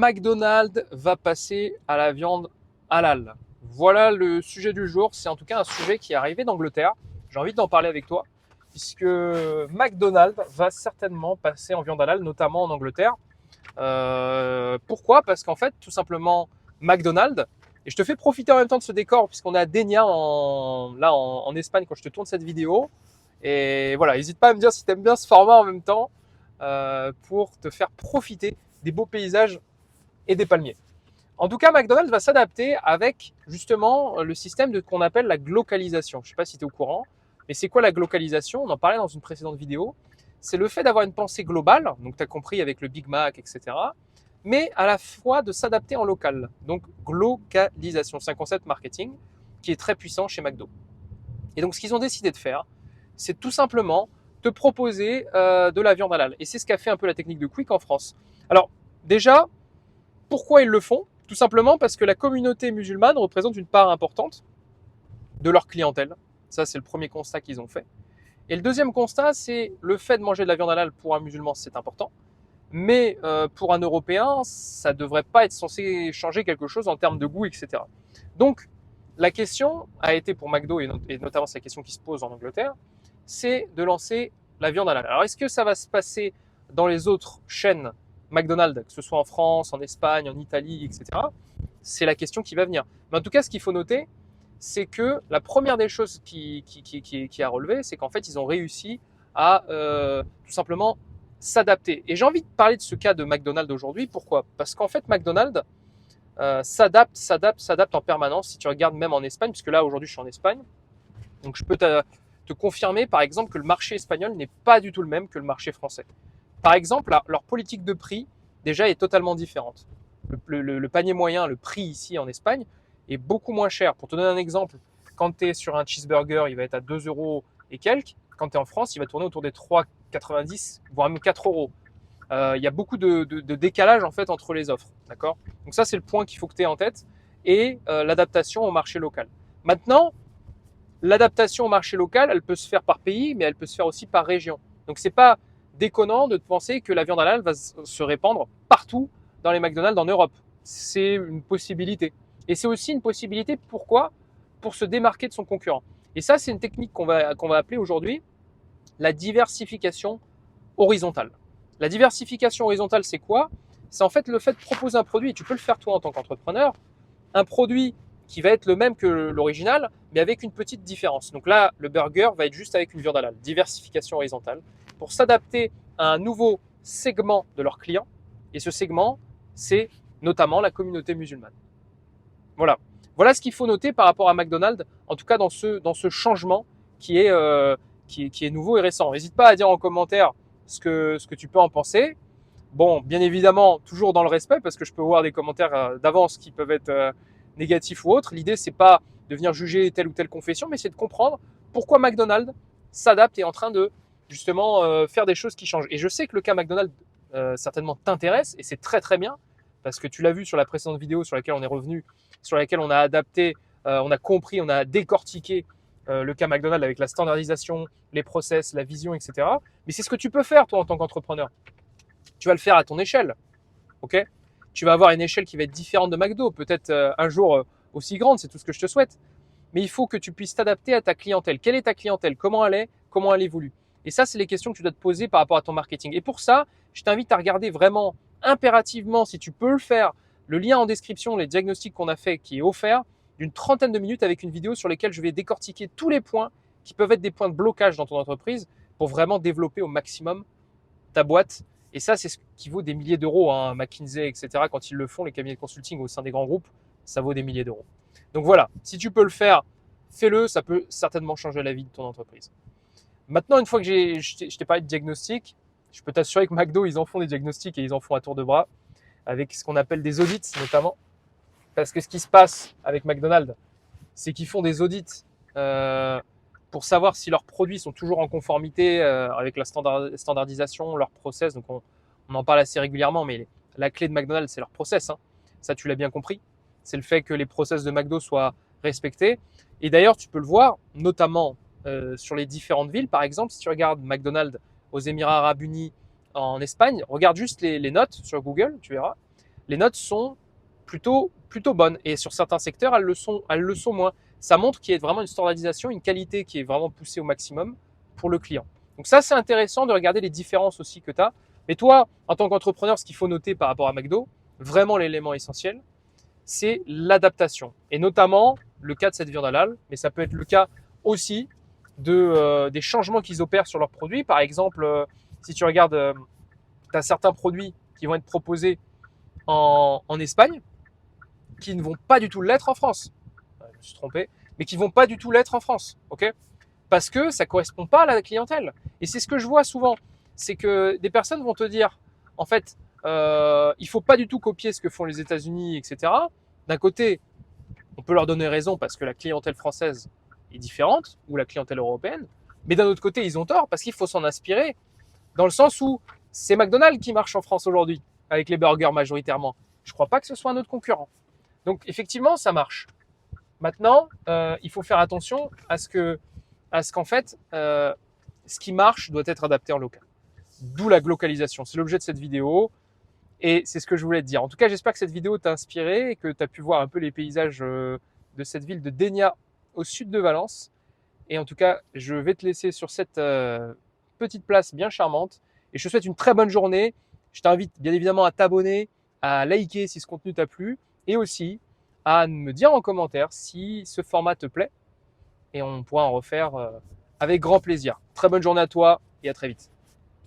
McDonald's va passer à la viande halal. Voilà le sujet du jour. C'est en tout cas un sujet qui est arrivé d'Angleterre. J'ai envie d'en parler avec toi, puisque McDonald's va certainement passer en viande halal, notamment en Angleterre. Pourquoi? Parce qu'en fait, tout simplement, McDonald's, et je te fais profiter en même temps de ce décor, puisqu'on est à Dénia, en Espagne, quand je te tourne cette vidéo. Et voilà, n'hésite pas à me dire si tu aimes bien ce format en même temps, pour te faire profiter des beaux paysages et des palmiers. En tout cas, McDonald's va s'adapter avec justement le système de qu'on appelle la glocalisation. Je ne sais pas si tu es au courant, mais c'est quoi la glocalisation? On en parlait dans une précédente vidéo. C'est le fait d'avoir une pensée globale, donc tu as compris avec le Big Mac, etc., mais à la fois de s'adapter en local. Donc glocalisation, c'est un concept marketing qui est très puissant chez McDo. Et donc ce qu'ils ont décidé de faire, c'est tout simplement te proposer de la viande halal. Et c'est ce qu'a fait un peu la technique de Quick en France. Alors déjà, pourquoi ils le font? Tout simplement parce que la communauté musulmane représente une part importante de leur clientèle. Ça, c'est le premier constat qu'ils ont fait. Et le deuxième constat, c'est le fait de manger de la viande halal pour un musulman, c'est important. Mais pour un Européen, ça ne devrait pas être censé changer quelque chose en termes de goût, etc. Donc, la question a été pour McDo, et notamment c'est la question qui se pose en Angleterre, c'est de lancer la viande halal. Alors, est-ce que ça va se passer dans les autres chaînes McDonald's, que ce soit en France, en Espagne, en Italie, etc. C'est la question qui va venir. Mais en tout cas, ce qu'il faut noter, c'est que la première des choses qui a relevé, c'est qu'en fait, ils ont réussi à tout simplement s'adapter. Et j'ai envie de parler de ce cas de McDonald's aujourd'hui. Pourquoi? Parce qu'en fait, McDonald's s'adapte en permanence. Si tu regardes même en Espagne, puisque là, aujourd'hui, je suis en Espagne. Donc, je peux te confirmer, par exemple, que le marché espagnol n'est pas du tout le même que le marché français. Par exemple, leur politique de prix, déjà, est totalement différente. Le panier moyen, le prix ici en Espagne, est beaucoup moins cher. Pour te donner un exemple, quand tu es sur un cheeseburger, il va être à 2 euros et quelques. Quand tu es en France, il va tourner autour des 3,90, voire même 4 euros. Il y a beaucoup de décalage en fait entre les offres. D'accord? Donc ça, c'est le point qu'il faut que tu aies en tête. Et l'adaptation au marché local. Maintenant, l'adaptation au marché local, elle peut se faire par pays, mais elle peut se faire aussi par région. Donc c'est pas déconnant de penser que la viande halal va se répandre partout dans les McDonald's en Europe. C'est une possibilité. Et c'est aussi une possibilité, pourquoi? Pour se démarquer de son concurrent. Et ça, c'est une technique qu'on va appeler aujourd'hui la diversification horizontale. La diversification horizontale, c'est quoi? C'est en fait le fait de proposer un produit, et tu peux le faire toi en tant qu'entrepreneur, un produit qui va être le même que l'original, mais avec une petite différence. Donc là, le burger va être juste avec une viande halal. Diversification horizontale pour s'adapter à un nouveau segment de leurs clients. Et ce segment, c'est notamment la communauté musulmane. Voilà. Voilà ce qu'il faut noter par rapport à McDonald's, en tout cas dans ce changement qui est nouveau et récent. N'hésite pas à dire en commentaire ce que tu peux en penser. Bon, bien évidemment, toujours dans le respect, parce que je peux voir des commentaires d'avance qui peuvent être négatifs ou autres. L'idée, c'est pas de venir juger telle ou telle confession, mais c'est de comprendre pourquoi McDonald's s'adapte et est en train de justement faire des choses qui changent. Et je sais que le cas McDonald's certainement t'intéresse, et c'est très très bien, parce que tu l'as vu sur la précédente vidéo sur laquelle on est revenu, sur laquelle on a adapté, on a compris, on a décortiqué le cas McDonald's avec la standardisation, les process, la vision, etc. Mais c'est ce que tu peux faire toi en tant qu'entrepreneur. Tu vas le faire à ton échelle, ok? Tu vas avoir une échelle qui va être différente de McDo, peut-être un jour aussi grande, c'est tout ce que je te souhaite. Mais il faut que tu puisses t'adapter à ta clientèle. Quelle est ta clientèle? Comment elle est? Comment elle évolue? Et ça, c'est les questions que tu dois te poser par rapport à ton marketing. Et pour ça, je t'invite à regarder vraiment impérativement, si tu peux le faire, le lien en description, les diagnostics qu'on a fait, qui est offert, d'une trentaine de minutes avec une vidéo sur laquelle je vais décortiquer tous les points qui peuvent être des points de blocage dans ton entreprise pour vraiment développer au maximum ta boîte. Et ça, c'est ce qui vaut des milliers d'euros, hein. McKinsey, etc. Quand ils le font, les cabinets de consulting au sein des grands groupes, ça vaut des milliers d'euros. Donc voilà, si tu peux le faire, fais-le, ça peut certainement changer la vie de ton entreprise. Maintenant, une fois que je t'ai parlé de diagnostic, je peux t'assurer que McDo, ils en font des diagnostics et ils en font à tour de bras, avec ce qu'on appelle des audits notamment. Parce que ce qui se passe avec McDonald's, c'est qu'ils font des audits pour savoir si leurs produits sont toujours en conformité avec la standardisation, leur process. Donc on en parle assez régulièrement, mais la clé de McDonald's, c'est leur process, hein. Ça, tu l'as bien compris. C'est le fait que les process de McDo soient respectés. Et d'ailleurs, tu peux le voir, notamment sur les différentes villes. Par exemple, si tu regardes McDonald's aux Émirats Arabes Unis, en Espagne, regarde juste les notes sur Google, tu verras. les notes sont plutôt bonnes. Et sur certains secteurs, elles le sont moins. Ça montre qu'il y a vraiment une standardisation, une qualité qui est vraiment poussée au maximum pour le client. Donc ça, c'est intéressant de regarder les différences aussi que tu as. Mais toi, en tant qu'entrepreneur, ce qu'il faut noter par rapport à McDo, vraiment l'élément essentiel, c'est l'adaptation. Et notamment le cas de cette viande halal, mais ça peut être le cas aussi des changements qu'ils opèrent sur leurs produits. Par exemple, si tu regardes, tu as certains produits qui vont être proposés en Espagne qui ne vont pas du tout l'être en France. Je me suis trompé, mais qui vont pas du tout l'être en France, ok? Parce que ça correspond pas à la clientèle. Et c'est ce que je vois souvent, c'est que des personnes vont te dire, en fait, il faut pas du tout copier ce que font les États-Unis, etc. D'un côté, on peut leur donner raison parce que la clientèle française est différente ou la clientèle européenne, mais d'un autre côté, ils ont tort parce qu'il faut s'en inspirer, dans le sens où c'est McDonald's qui marche en France aujourd'hui avec les burgers majoritairement. Je crois pas que ce soit un autre concurrent. Donc effectivement, ça marche. Maintenant, il faut faire attention à ce qu'en fait, ce qui marche doit être adapté en local. D'où la localisation. C'est l'objet de cette vidéo et c'est ce que je voulais te dire. En tout cas, j'espère que cette vidéo t'a inspiré et que tu as pu voir un peu les paysages de cette ville de Dénia au sud de Valence. Et en tout cas, je vais te laisser sur cette petite place bien charmante et je te souhaite une très bonne journée. Je t'invite bien évidemment à t'abonner, à liker si ce contenu t'a plu et aussi à me dire en commentaire si ce format te plaît et on pourra en refaire avec grand plaisir. Très bonne journée à toi et à très vite.